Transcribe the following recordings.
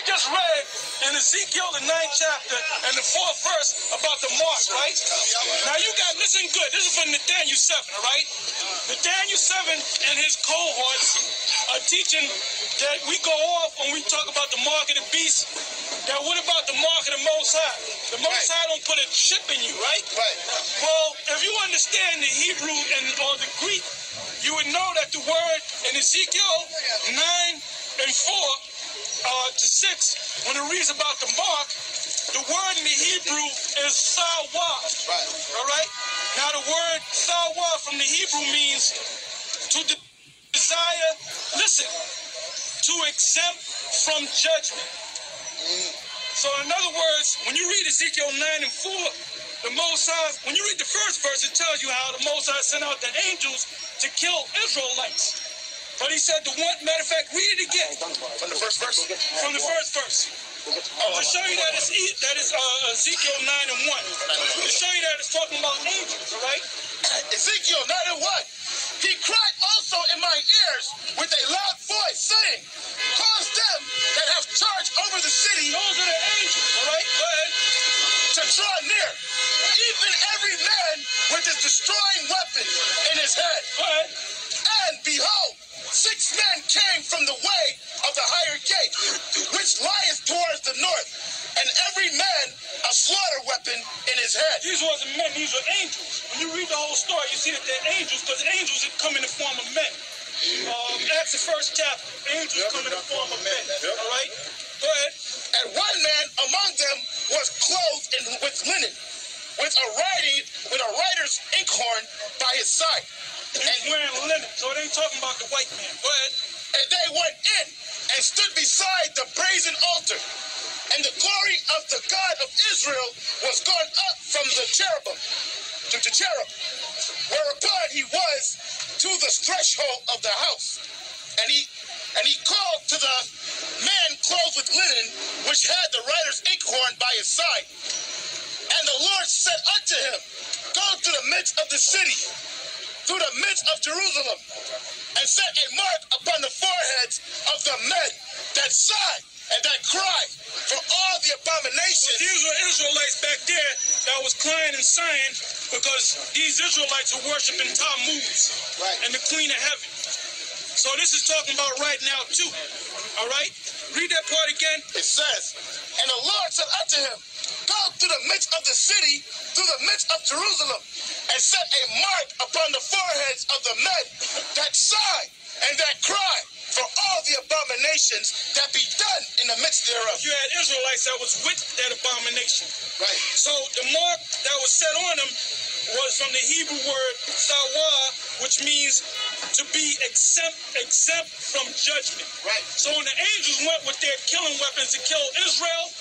we just read in Ezekiel, the 9th chapter, and the 4th verse about the mark, right? Now you guys listen good. This is from Nathaniel 7, all right? Nathaniel 7 and his cohorts are teaching that we go off when we talk about the mark of the beast. Now what about the mark of the Most High? The Most High don't put a chip in you, right? Right. Well, if you understand the Hebrew or the Greek, you would know that the word in Ezekiel 9 and 4 to 6, when it reads about the mark, the word in the Hebrew is YAHAWAH. Right. All right? Now the word YAHAWAH from the Hebrew means to desire, listen, to exempt from judgment. So in other words, when you read Ezekiel 9 and 4, the Most High, when you read the first verse, it tells you how the Most High sent out the angels to kill Israelites. But he said matter of fact, read it again. From the first verse? From the first verse. To show you that it's Ezekiel 9 and 1. To show you that it's talking about angels, all right? Ezekiel 9 and 1. He cried also in my ears with a loud voice, saying, cause them that have charge over the city. Those are the angels, all right? Go ahead. To draw near, even every man with his destroying weapon in his head. Go ahead. And behold, 6 men came from the way of the higher gate, which lieth towards the north, and every man a slaughter weapon in his head. These wasn't men, these are angels. When you read the whole story, you see that they're angels, because angels come in the form of men. Acts the 1st chapter, angels come in the form of men. All right? Go ahead. And one man among them was clothed with linen, with a writer's inkhorn by his side. He's wearing linen, so it ain't talking about the white man. Go ahead. And they went in and stood beside the brazen altar. And the glory of the God of Israel was gone up from the cherubim to the cherub, whereupon he was to the threshold of the house. And he called to the man clothed with linen, which had the writer's inkhorn by his side. And the Lord said unto him, go to the midst of the city, through the midst of Jerusalem, and set a mark upon the foreheads of the men that sigh and that cry for all the abominations. These were Israelites back there that was crying and sighing because these Israelites were worshiping Tammuz and the Queen of Heaven. So this is talking about right now too. All right? Read that part again. It says, and the Lord said unto him, go to the midst of the city, through the midst of Jerusalem, and set a mark upon the foreheads of the men that sigh and that cry for all the abominations that be done in the midst thereof. You had Israelites that was with that abomination. Right. So the mark that was set on them was from the Hebrew word YAHAWAH, which means to be exempt from judgment. Right. So when the angels went with their killing weapons to kill Israel,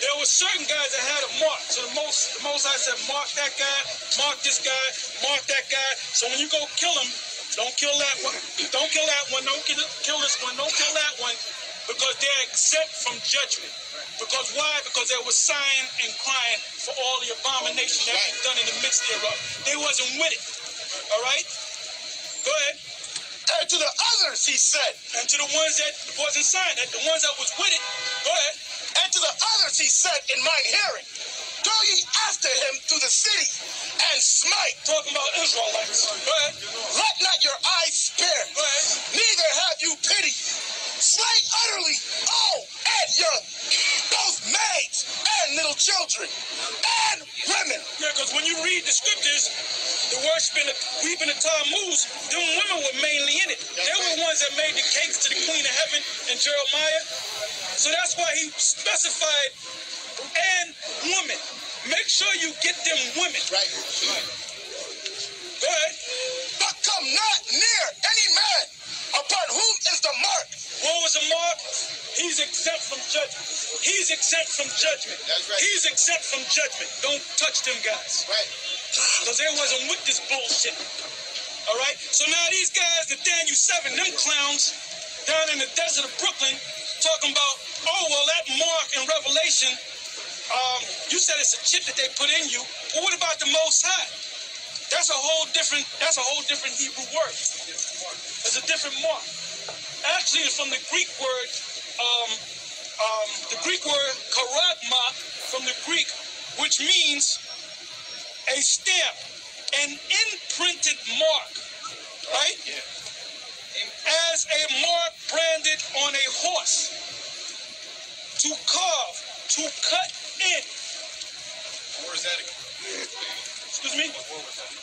there were certain guys that had a mark. So the Most High said, mark that guy, mark this guy, mark that guy. So when you go kill him, don't kill that one. Don't kill that one. Don't kill this one. Don't kill that one. Because they're exempt from judgment. Because why? Because they were sighing and crying for all the abomination that was done in the midst thereof. They wasn't with it. All right? Go ahead. And to the others he said. And to the ones that wasn't sighing, the ones that was with it, go ahead. And to the others he said in mine hearing, go ye after him through the city and smite. Talking about Israelites. Go ahead. Let not your eyes spare. Go ahead. Neither have you pity. Slay utterly old and young, both maids and little children and women. Yeah, because when you read the scriptures, the worshiping, weeping of Tammuz, them women were mainly in it. They were the ones that made the cakes to the Queen of Heaven in Jeremiah. So that's why he specified and women. Make sure you get them women. Right. Go ahead. But come not near any man upon whom is the mark. What was the mark? He's exempt from judgment. He's exempt from judgment. That's right. He's exempt from judgment. Don't touch them guys. Right. Because they wasn't with this bullshit. All right? So now these guys, Nathaniel 7, them clowns down in the desert of Brooklyn, talking about, oh, well, that mark in Revelation, you said it's a chip that they put in you. Well, what about the Most High? That's a whole different Hebrew word. It's a different mark. Actually, it's from the Greek word Greek word charagma from the Greek, which means a stamp, an imprinted mark, right? As a mark branded on a horse, to carve, to cut in. Where is that again? Excuse me? What word was that?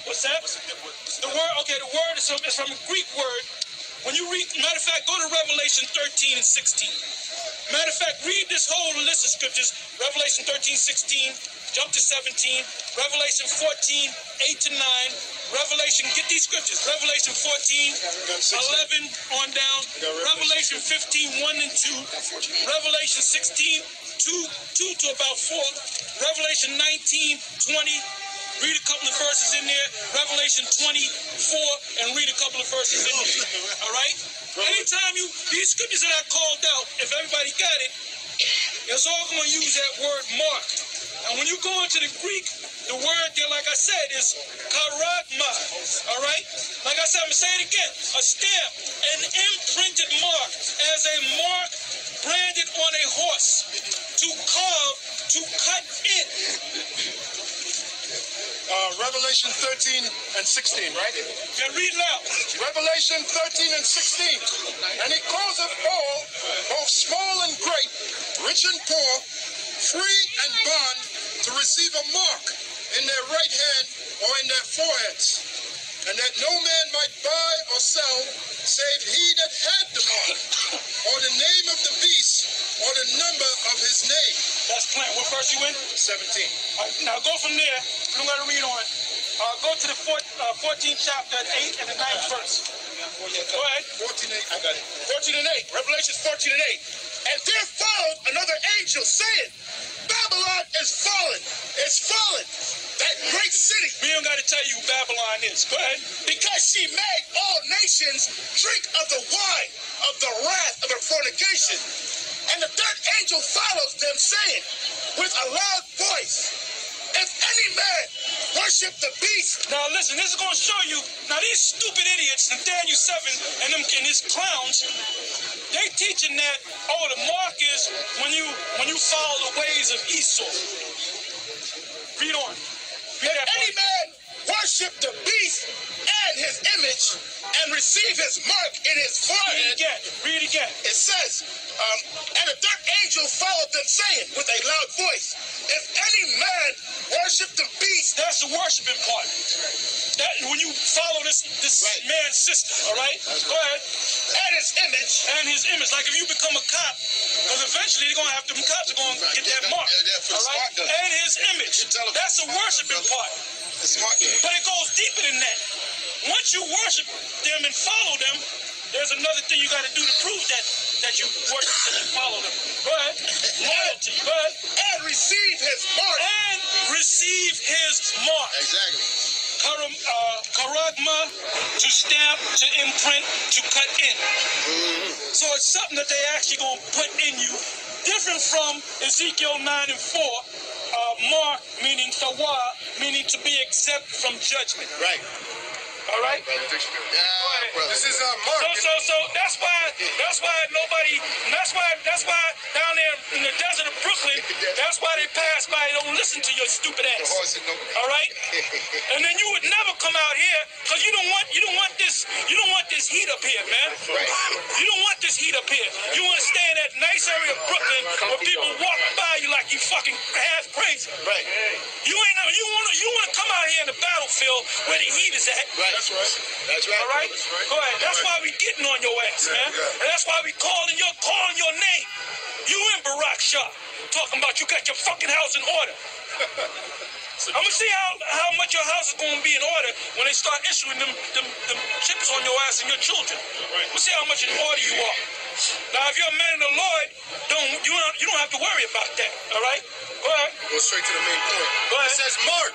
What's that? The word, okay, the word is from a Greek word. When you read, matter of fact, go to Revelation 13 and 16. Matter of fact, read this whole list of scriptures. Revelation 13, 16, jump to 17. Revelation 14, 8 to 9. Revelation, get these scriptures. Revelation 14, 11 on down. Revelation 15, 1 and 2. Revelation 16, 2 to about 4. Revelation 19, 20. Read a couple of verses in there. Revelation 24, and read a couple of verses in there. All right? Anytime these scriptures that I called out, if everybody got it, it's all going to use that word mark. And when you go into the Greek, the word there, like I said, is charagma. All right? Like I said, I'm going to say it again. A stamp, an imprinted mark, as a mark branded on a horse, to carve, to cut in. Revelation 13 and 16, right? Yeah, read loud. Revelation 13 and 16. And he causeth all, both small and great, rich and poor, free and bond, to receive a mark in their right hand or in their foreheads, and that no man might buy or sell, save he that had the mark, or the name of the beast, or the number of his name. That's plain. What verse you in? 17. All right, now go from there. We don't got to read on. Go to the 14th chapter, 8 and the 9th verse. Go ahead. 14 8. I got it. 14 and 8. Revelations 14 and 8. And there followed another angel saying, Babylon is fallen. It's fallen. That great city. We don't got to tell you who Babylon is. Go ahead. Because she made all nations drink of the wine of the wrath of her fornication. And the third angel follows them, saying with a loud voice, if any man worship the beast. Now listen, this is going to show you. Now these stupid idiots, Nathaniel 7 and them and his clowns, they teaching that, oh, the mark is when you follow the ways of Esau. Read on. Read that any man worship the beast and his image and receive his mark in his forehead. Read again. It says, and the third angel followed them, saying with a loud voice, if any man worship the beast. That's the worshiping part. That when you follow this right. Man's system, all right? Go ahead. And his image. And his image. Like if you become a cop, because eventually they're going to have them cops are going to get that mark. All right? And his image. That's the worshiping part. But it goes deeper than that. Once you worship them and follow them, there's another thing you got to do to prove that you worship them and follow them. Go ahead. Loyalty. Go ahead. And receive his mark. And receive his mark. Exactly. Charagma, to stamp, to imprint, to cut in. So it's something that they actually going to put in you. Different from Ezekiel 9 and 4. Mark, meaning tawah, meaning to be exempt from judgment. Right. All right? This is Mark. So that's why nobody, that's why down there in the desert of Brooklyn, that's why they pass by and don't listen to your stupid ass. All right? And then you would never come out here because you don't want this heat up here, man. You don't want this heat up here. You want to stay in that nice area of Brooklyn where people walk by you like you fucking half crazy. Right. You want to come out here in the battlefield where the heat is at. Right. That's right. That's right. All right? Go ahead. That's why we getting on your ass, man. And that's why we calling your name. You and Barack Shah talking about you got your fucking house in order. I'm gonna see how much your house is gonna be in order when they start issuing them chips on your ass and your children. We'll see how much in order you are. Now, if you're a man of the Lord, you don't have to worry about that. All right? Go ahead. Go straight to the main point. Go ahead. It says Mark.